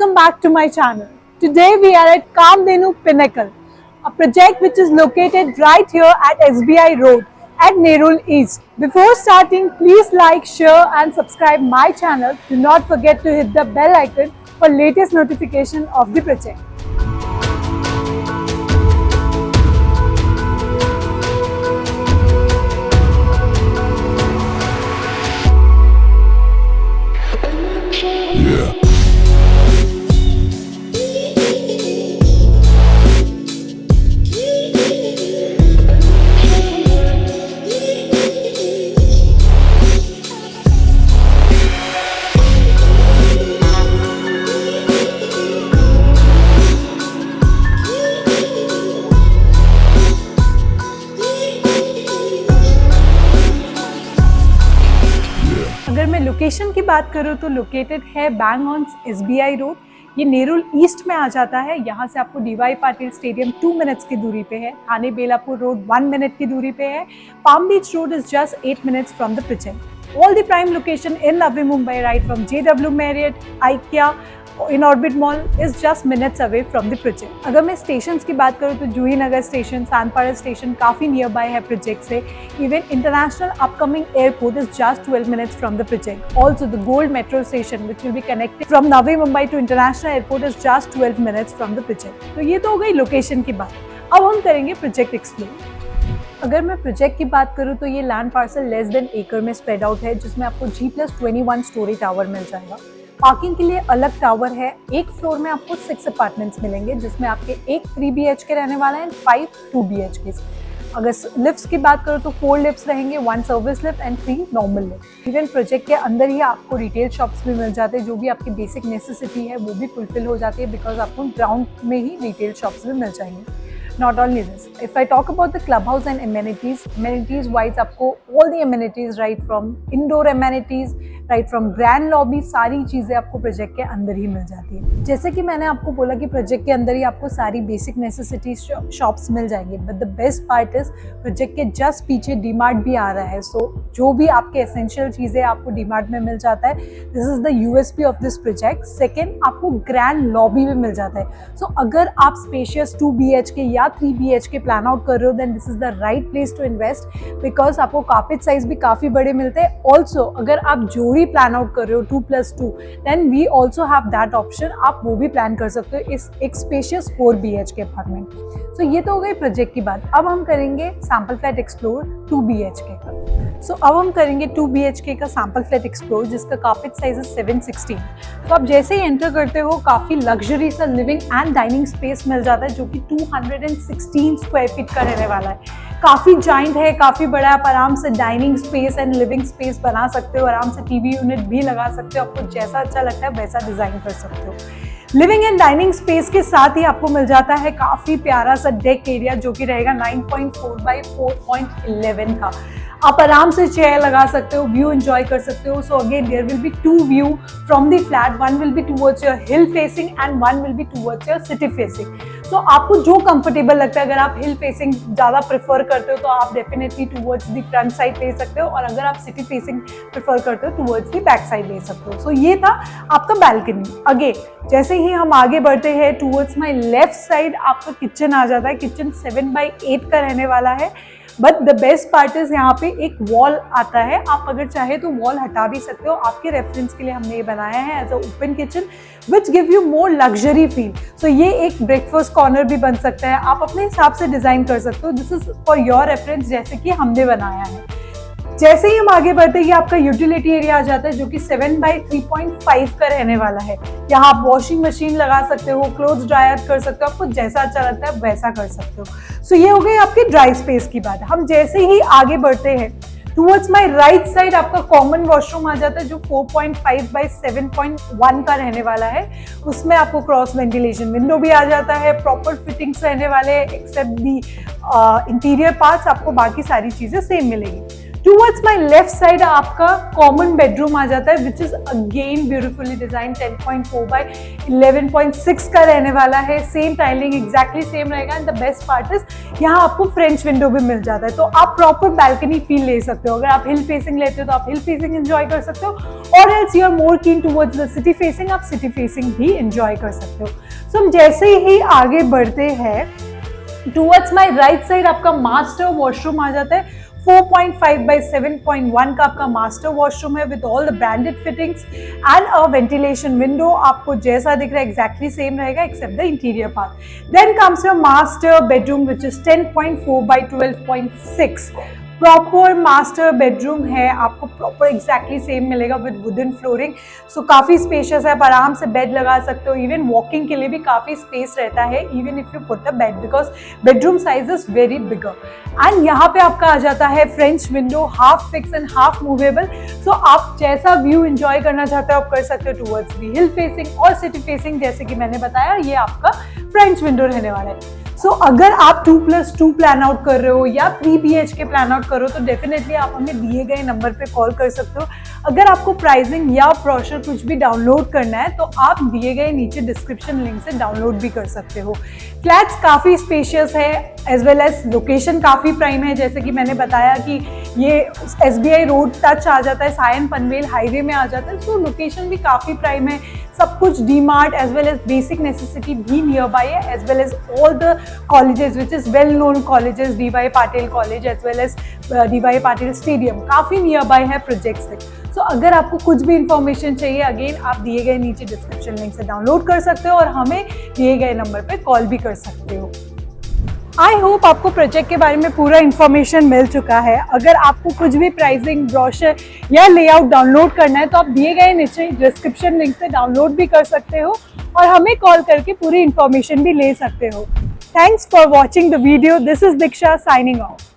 welcome back to my channel. Today we are at Kamdenu Pinnacle, a project which is located right here at SBI Road at Nerul East. Before starting, please like, share and subscribe my channel. Do not forget to hit the bell icon for latest notification of the project. अगर मैं location की बात करूँ तो located है bang on SBI road. ये Nerul east में आ जाता है। यहाँ से आपको DY पाटिल स्टेडियम 2 मिनट्स की दूरी पे है। थाने बेलापुर रोड 1 मिनट की दूरी पे है। Palm beach road is just 8 minutes from the project. All the prime location in Navi Mumbai, right from JW Marriott, IKEA, in Orbit Mall is just minutes away from the project. अगर मैं stations की बात करूँ तो जूही नगर station, Sanpada station काफ़ी nearby है project से। Even international upcoming airport is just 12 minutes from the project. Also the Gold Metro station which will be connected from Navi Mumbai to International Airport is just 12 minutes from the project. तो ये तो हो गई location की बात। अब हम करेंगे प्रोजेक्ट एक्सप्लोर। अगर मैं प्रोजेक्ट की बात करूँ तो ये लैंड पार्सल लेस देन एकड़ में स्प्रेड आउट है, जिसमें आपको G+21 स्टोरी टावर मिल जाएगा। पार्किंग के लिए अलग टावर है। एक फ्लोर में आपको 6 अपार्टमेंट्स मिलेंगे, जिसमें आपके 1 3 BHK रहने वाला है एंड 5 2 BHK। अगर लिफ्ट्स की बात करूँ तो 4 लिफ्ट्स रहेंगे, 1 service lift and 3 normal lift. Even project के अंदर ही आपको रिटेल शॉप्स भी मिल जाते हैं, जो भी आपकी बेसिक नेसेसिटी है वो भी फुलफिल हो जाती है, बिकॉज आपको ग्राउंड में ही रिटेल शॉप्स भी मिल जाएंगे। Not only this, if I talk about the clubhouse and amenities wise, आपको all the amenities right from indoor amenities, right from grand lobby, सारी चीज़ें आपको प्रोजेक्ट के अंदर ही मिल जाती है। जैसे कि मैंने आपको बोला कि प्रोजेक्ट के अंदर ही आपको सारी बेसिक नेसेसिटीज शॉप्स मिल जाएंगे, but the best part is project के जस्ट पीछे डीमार्ट भी आ रहा है। सो जो भी आपके एसेंशियल चीज़ें आपको डीमार्ट में मिल जाता है, this is the USP of this project. Second, आपको ग्रैंड लॉबी भी मिल जाता है। सो अगर आप स्पेशियस 2 BHK या 3 BHK प्लान आउट कर रहे हो, then this is the right place to invest, because आपको कार्पेट साइज भी काफ़ी बड़े मिलते हैं। ऑल्सो अगर आप जोड़ी प्लान आउट कर रहे हो 2+2, then we also have that option, आप वो भी प्लान कर सकते हो इस एक स्पेशियस 4 BHK अपार्टमेंट। सो ये तो हो गई प्रोजेक्ट की बात। अब हम करेंगे सैम्पल फ्लैट एक्सप्लोर 2 BHK का। सो अब हम करेंगे 2 BHK का सैम्पल फ्लैट एक्सप्लोर, जिसका कार्पेट साइज है 716। तो आप जैसे ही एंटर करते हो काफ़ी लग्जरी सा लिविंग एंड डाइनिंग स्पेस मिल जाता है, जो कि 216 स्क्वायर फीट का रहने वाला है। काफ़ी जॉइंट है, काफ़ी बड़ा है। आप आराम से dining space and living space बना सकते हो, आराम से TV यूनिट भी लगा सकते हो। आपको जैसा अच्छा लगता है वैसा डिज़ाइन कर सकते हो। लिविंग एंड डाइनिंग स्पेस के साथ ही आपको मिल जाता है काफ़ी प्यारा सा डेक एरिया, जो कि रहेगा 9.4 by 4.11 का। आप आराम से चेयर लगा सकते हो, व्यू एंजॉय कर सकते हो। So again there will be 2 view from the flat, 1 will be towards your hill facing and 1 will be towards your city facing. So आपको जो कंफर्टेबल लगता है, अगर आप हिल फेसिंग ज़्यादा प्रेफर करते हो तो आप definitely towards the front side ले सकते हो, और अगर आप सिटी फेसिंग प्रेफर करते हो टुवर्ड्स द बैक साइड ले सकते हो। सो ये था आपका बैल्कनी। अगेन जैसे ही हम आगे बढ़ते हैं टुवर्ड्स माई लेफ्ट साइड आपका किचन आ जाता है। किचन 7x8 का रहने वाला है, but the best part is यहाँ पे एक वॉल आता है। आप अगर चाहे तो वॉल हटा भी सकते हो। आपके रेफरेंस के लिए हमने ये बनाया है as a open kitchen which give you more luxury feel. So ये एक ब्रेकफास्ट कॉर्नर भी बन सकता है, आप अपने हिसाब से डिजाइन कर सकते हो। This is for your reference, जैसे कि हमने बनाया है। जैसे ही हम आगे बढ़ते हैं, ये आपका यूटिलिटी एरिया आ जाता है, जो कि 7x3.5 का रहने वाला है। यहाँ आप वॉशिंग मशीन लगा सकते हो, क्लोथ्स ड्रायर कर सकते हो, आपको जैसा अच्छा लगता है वैसा कर सकते हो। सो ये हो गई आपकी ड्राई स्पेस की बात। हम जैसे ही आगे बढ़ते हैं टुवर्ड्स माई राइट साइड आपका कॉमन वॉशरूम आ जाता है, जो 4.5 by 7.1 का रहने वाला है। उसमें आपको क्रॉस वेंटिलेशन विंडो भी आ जाता है, प्रॉपर फिटिंग्स रहने वाले, एक्सेप्ट दी इंटीरियर पार्ट्स आपको बाकी सारी चीज़ें सेम मिलेगी। टूवर्ड्स माई लेफ्ट साइड आपका कॉमन बेडरूम आ जाता है which is again beautifully design 10.4 by 11.6 का रहने वाला है। सेम टाइलिंग एग्जैक्टली सेम रहेगा and the best part is यहाँ आपको फ्रेंच विंडो भी मिल जाता है, तो आप प्रॉपर बैल्कनी फील ले सकते हो। अगर आप हिल फेसिंग लेते हो तो आप हिल फेसिंग एंजॉय कर सकते हो, और एल्स यू आर मोर कीन टूवर्ड्स द सिटी फेसिंग, आप सिटी फेसिंग भी एंजॉय कर सकते हो। सो हम जैसे ही आगे बढ़ते हैं टूवर्ड्स माई राइट साइड आपका मास्टर वॉशरूम आ जाता है। 4.5 by 7.1 का आपका मास्टर वॉशरूम है with all the branded fittings and a ventilation window. आपको जैसा दिख रहा है एग्जैक्टली सेम रहेगा except the interior part. Then comes your master bedroom which is 10.4 by 12.6। Proper master bedroom है, आपको प्रॉपर एग्जैक्टली सेम मिलेगा विद वुडन फ्लोरिंग। सो काफ़ी स्पेशियस है, आप आराम से बेड लगा सकते हो। इवन वॉकिंग के लिए भी काफ़ी स्पेस रहता है even if you put the bed, because bedroom size is very bigger. And यहाँ पे आपका आ जाता है French window, half fix and half movable. So आप जैसा व्यू एंजॉय करना चाहते हो आप कर सकते हो टूवर्ड्स दी हिल फेसिंग और सिटी फेसिंग। जैसे कि मैंने बताया ये आपका फ्रेंच विंडो रहने वाला है। सो अगर आप 2+2 प्लान आउट कर रहे हो या 3 BHK प्लान आउट कर रहे हो तो डेफिनेटली आप हमें दिए गए नंबर पे कॉल कर सकते हो। अगर आपको प्राइसिंग या ब्रोशर कुछ भी डाउनलोड करना है तो आप दिए गए नीचे डिस्क्रिप्शन लिंक से डाउनलोड भी कर सकते हो। फ्लैट्स काफ़ी स्पेशियस है एज वेल एज लोकेशन काफ़ी प्राइम है। जैसे कि मैंने बताया कि ये SBI रोड टच आ जाता है, सायन पनवेल हाईवे में आ जाता है, सो लोकेशन भी काफ़ी प्राइम है। सब कुछ DMart as well as basic necessity भी नियर बाय है, as well as all the colleges which is well known colleges, DY Patil college as well as DY Patil stadium काफ़ी नियर बाय है प्रोजेक्ट से। सो अगर आपको कुछ भी इंफॉर्मेशन चाहिए अगेन आप दिए गए नीचे डिस्क्रिप्शन लिंक से डाउनलोड कर सकते हो और हमें दिए गए नंबर पर कॉल भी कर सकते हो। आई होप आपको प्रोजेक्ट के बारे में पूरा इन्फॉर्मेशन मिल चुका है। अगर आपको कुछ भी प्राइसिंग, ब्रोशर या लेआउट डाउनलोड करना है तो आप दिए गए नीचे डिस्क्रिप्शन लिंक से डाउनलोड भी कर सकते हो और हमें कॉल करके पूरी इन्फॉर्मेशन भी ले सकते हो। Thanks for watching the video. This is Diksha signing off.